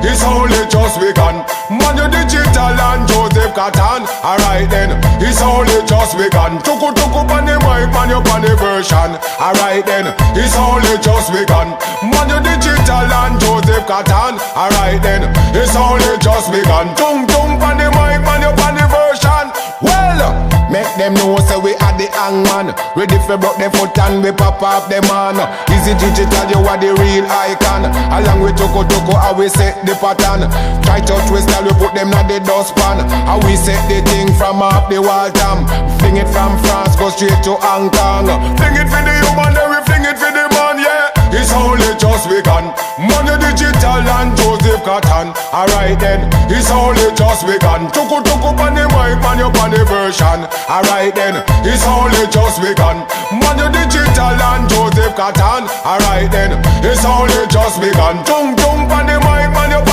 it's only just begun. Manudigital and Joseph Catan. Alright then, it's only just begun. Tuku tuku pan the mic, man you pan the version. Alright then, it's only just begun. Manudigital and Joseph Catan. Alright then, it's only just begun. Tung tung pan the mic, man you pan the version. Well, make them know say we are the hangman. Ready for broke the foot and we pop up the man. Easy digital, you are the real icon. Along with Toko Toko, how we set the pattern. Try to twist and we put them at the dustpan. How we set the thing from up the wall tam. Fling it from France, go straight to Hong Kong. Fling it for the human, then we fling it for the man, yeah. It's only just begun. Manudigital and Joseph Catan. Alright then, it's only just begun. Toko Toko pan the mic, man you pan the version. Alright then, it's only just begun. Manudigital and Joseph Catan. Alright then, it's only just begun. Tung tung pan the mic, man you pan